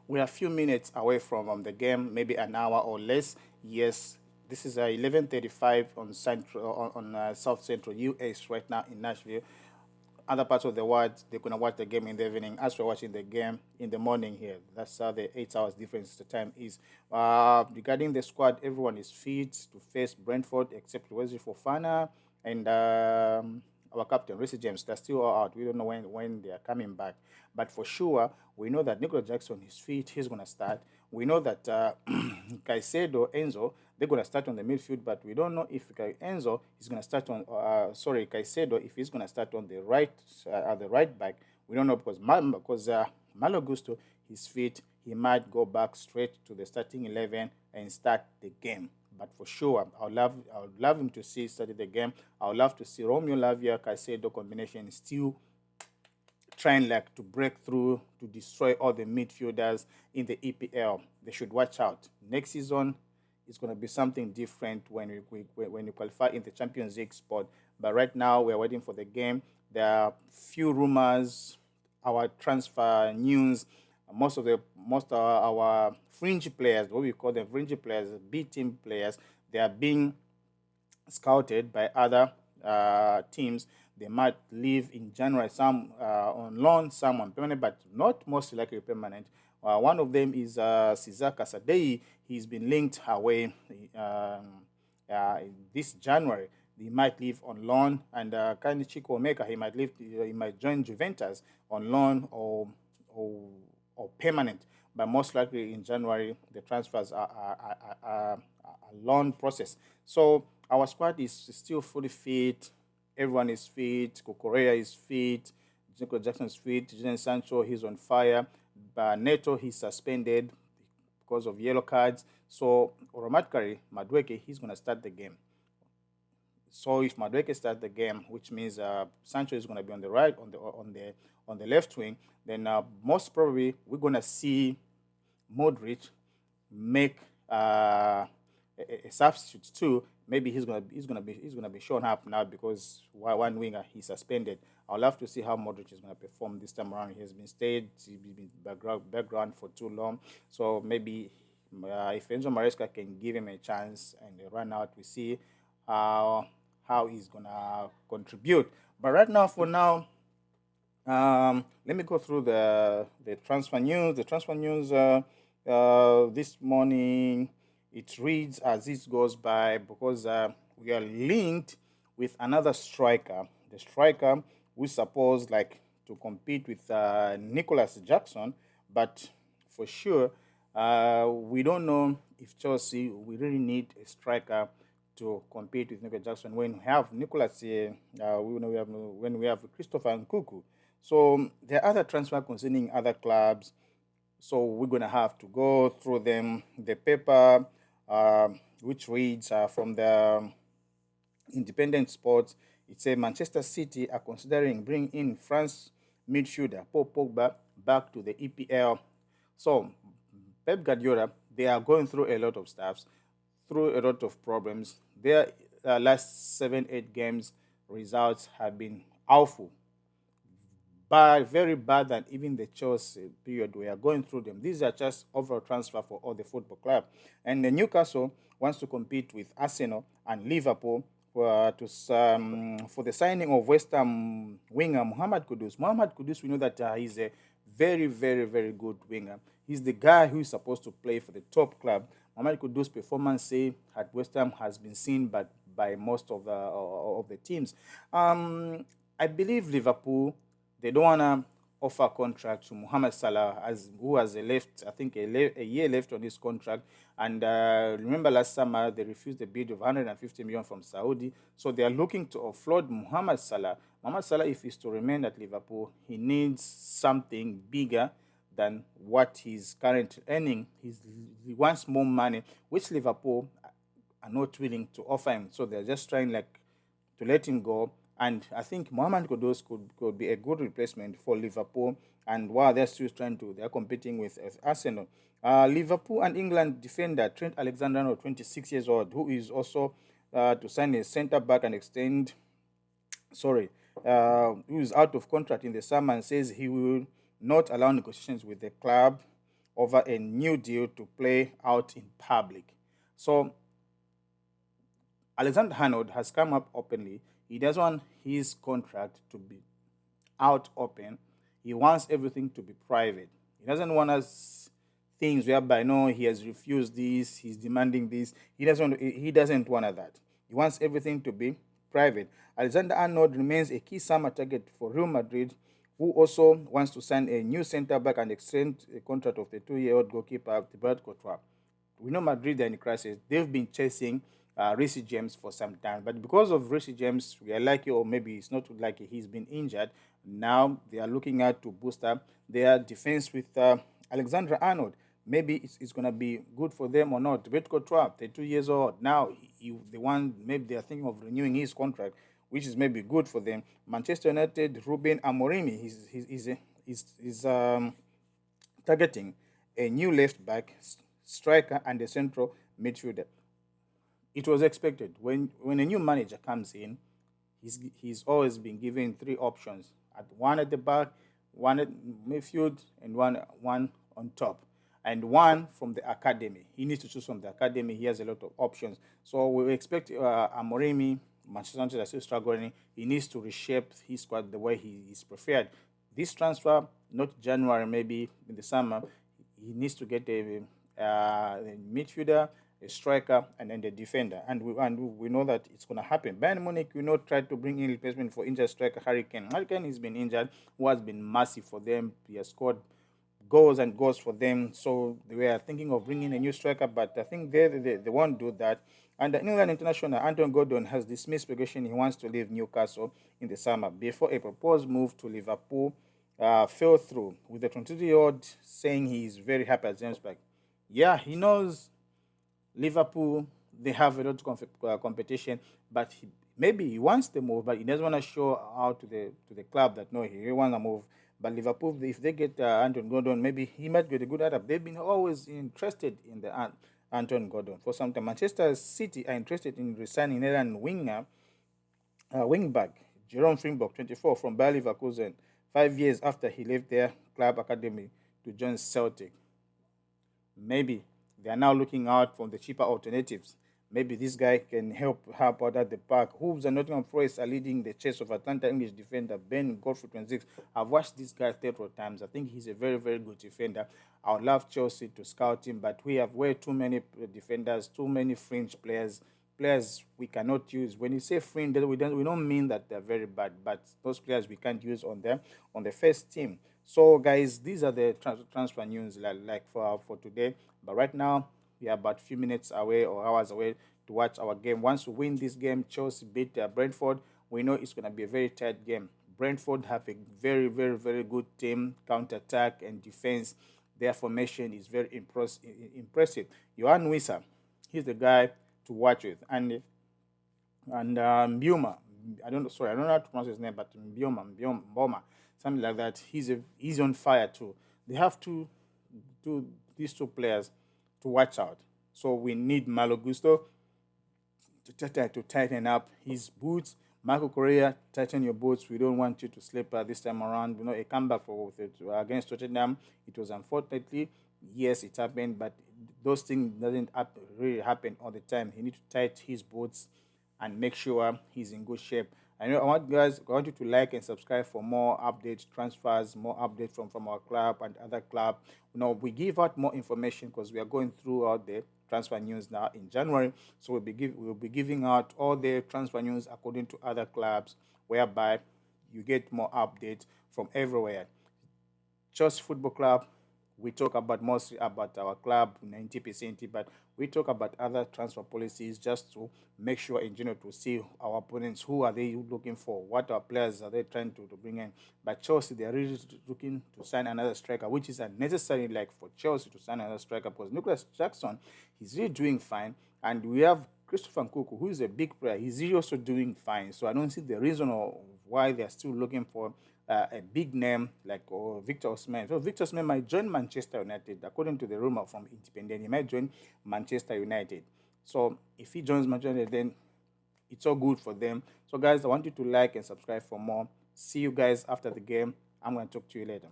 We are a few minutes away from the game, maybe an hour or less. Yes, this is 11:35 on Central on South Central US right now in Nashville. Other parts of the world, they're gonna watch the game in the evening. As we're watching the game in the morning here, that's how the 8 hours difference the time is. Regarding the squad, everyone is fit to face Brentford except Wesley Fofana and our captain, Reece James. They're still all out. We don't know when they are coming back. But for sure, we know that Nicola Jackson is fit. He's going to start. We know that Caicedo, Enzo, they're going to start on the midfield, but we don't know if Enzo is going to start on, Caicedo, if he's going to start on the right, at the right back. We don't know because Malo Gusto, he's fit. He might go back straight to the starting 11 and start the game. But for sure, I would love him to see study the game. I would love to see Romeo Lavia Caicedo combination still trying like to break through to destroy all the midfielders in the EPL. They should watch out. Next season is going to be something different when you qualify in the Champions League spot. But right now we're waiting for the game. There are few rumors, our transfer news. Most of our fringe players, what we call them fringe players, B team players, they are being scouted by other teams. They might leave in January, some on loan, some on permanent, but not most likely permanent. One of them is Cesar Casadei. He's been linked away this January. He might leave on loan, and Kani Chico Omeka, he might leave. He might join Juventus on loan or, or permanent. But most likely in January, the transfers are a long process. So our squad is still fully fit. Everyone is fit. Kokorea is fit. Nico Jackson is fit. Jadon Sancho, he's on fire. But Neto, he's suspended because of yellow cards. So automatically, Madueke, he's going to start the game. So if Madueke starts the game, which means Sancho is going to be on the right, on the left wing, then most probably we're going to see Modric make a substitute too. Maybe he's gonna be shown up now because one winger he's suspended. I'll have to see how Modric is gonna perform this time around. He has been stayed, he's been background for too long. So maybe if Enzo Maresca can give him a chance and run out, we see how he's gonna contribute. But right now, for now, let me go through the transfer news. The transfer news this morning, it reads as it goes by because we are linked with another striker. The striker we supposed like to compete with Nicholas Jackson, but for sure we don't know if Chelsea we really need a striker to compete with Nicholas Jackson when we have Nicholas when we have Christopher Nkuku. So there are other transfer concerning other clubs. So we're gonna have to go through them. The paper, which reads from the Independent Sports, it says Manchester City are considering bringing in France midfielder Paul Pogba back to the EPL. So Pep Guardiola, they are going through a lot of stuff, through a lot of problems. Their last 7-8 games results have been awful, bad, very bad than even the Chelsea period we are going through them. These are just overall transfer for all the football club. And the Newcastle wants to compete with Arsenal and Liverpool for the signing of West Ham winger Muhammad Kudus. Muhammad Kudus, we know that he's a very, very, very good winger. He's the guy who is supposed to play for the top club. Muhammad Kudus' performance, say, at West Ham has been seen by most of the teams. I believe Liverpool they don't wanna offer contract to Mohamed Salah as who has a left, I think a year left on his contract. And remember last summer they refused a bid of 150 million from Saudi, so they are looking to offload Mohamed Salah. Mohamed Salah, if he's to remain at Liverpool, he needs something bigger than what he's currently earning. He wants more money, which Liverpool are not willing to offer him. So they're just trying like to let him go. And I think Mohamed Kudus could be a good replacement for Liverpool. And while they're still they're competing with Arsenal. Liverpool and England defender Trent Alexander-Arnold, 26 years old, who is also to sign a centre back and extend. Sorry, who is out of contract in the summer and says he will not allow negotiations with the club over a new deal to play out in public. So Alexander Arnold has come up openly. He doesn't want his contract to be out open. He wants everything to be private. He doesn't want us things whereby no, he has refused this, he's demanding this. He doesn't want that. He wants everything to be private. Alexander Arnold remains a key summer target for Real Madrid, who also wants to sign a new centre back and extend a contract of the 2-year-old goalkeeper Thibaut Courtois. We know Madrid are in crisis. They've been chasing Reece James for some time, but because of Reece James, we are lucky, or maybe it's not lucky, he's been injured. Now they are looking at to boost up their defense with Alexander Arnold. Maybe it's going to be good for them or not. Thibaut Courtois, 32 years old. Now, the one, maybe they are thinking of renewing his contract, which is maybe good for them. Manchester United, Ruben Amorim, he's targeting a new left back, striker, and a central midfielder. It was expected when a new manager comes in, he's always been given three options: one at the back, one at midfield, and one on top, and one from the academy. He needs to choose from the academy. He has a lot of options. So we expect Amorimi, Manchester United are still struggling. He needs to reshape his squad the way he is preferred. This transfer, not January, maybe in the summer, he needs to get a midfielder, a striker, and then the defender. And we know that it's going to happen. Bayern Munich, tried to bring in replacement for injured striker Harry Kane. Harry Kane has been injured, who has been massive for them. He has scored goals and goals for them. So they were thinking of bringing a new striker, but I think they won't do that. And the England international Anton Gordon has dismissed speculation he wants to leave Newcastle in the summer before a proposed move to Liverpool fell through, with the 22-year-old saying he is very happy at James Park. Yeah, he knows Liverpool, they have a lot of competition, but maybe he wants to move, but he doesn't want to show out to the club that no, he really wants to move. But Liverpool, if they get Anton Gordon, maybe he might get a good adapt. They've been always interested in the Anton Gordon for some time. Manchester City are interested in resigning Netherlands wingback Jerome Frimpong, 24, from Bayer Leverkusen, 5 years after he left their club academy to join Celtic. Maybe they are now looking out for the cheaper alternatives. Maybe this guy can help out at the back. Hooves and Nottingham Forest are leading the chase of Atlanta English defender Ben Godfrey, 26. I've watched this guy several times. I think he's a very, very good defender. I would love Chelsea to scout him, but we have way too many defenders, too many fringe players we cannot use. When you say fringe, we don't mean that they're very bad, but those players we can't use on the first team. So, guys, these are the transfer news like for today. But right now, we are about a few minutes away or hours away to watch our game. Once we win this game, Chelsea beat Brentford, we know it's going to be a very tight game. Brentford have a very, very, very good team, counter-attack and defense. Their formation is very impressive. Johan Wissa, he's the guy to watch with. And Mboma, I don't know how to pronounce his name, but Mboma, something like that. He's on fire too. They have these two players to watch out. So we need Malo Gusto to tighten up his boots. Marco Correa, tighten your boots. We don't want you to slip this time around. A comeback against Tottenham. It was unfortunately, yes, it happened, but those things doesn't really happen all the time. He needs to tighten his boots and make sure he's in good shape. I want you to like and subscribe for more updates, transfers, more updates from our club and other club. We give out more information because we are going through all the transfer news now in January. So we'll be giving out all the transfer news according to other clubs, whereby you get more updates from everywhere. Chelsea Football Club, we talk about mostly about our club, 90%, but we talk about other transfer policies just to make sure in general to see our opponents, who are they looking for, what our players are they trying to bring in. But Chelsea, they are really looking to sign another striker, which is unnecessary like for Chelsea to sign another striker, because Nicholas Jackson, he's really doing fine, and we have Christopher Nkunku, who is a big player. He's really also doing fine, so I don't see the reason or why they're still looking for a big name like Victor Osimhen. So Victor Osimhen might join Manchester United, according to the rumor from Independent. He might join Manchester United. So if he joins Manchester United, then it's all good for them. So guys, I want you to like and subscribe for more. See you guys after the game. I'm going to talk to you later.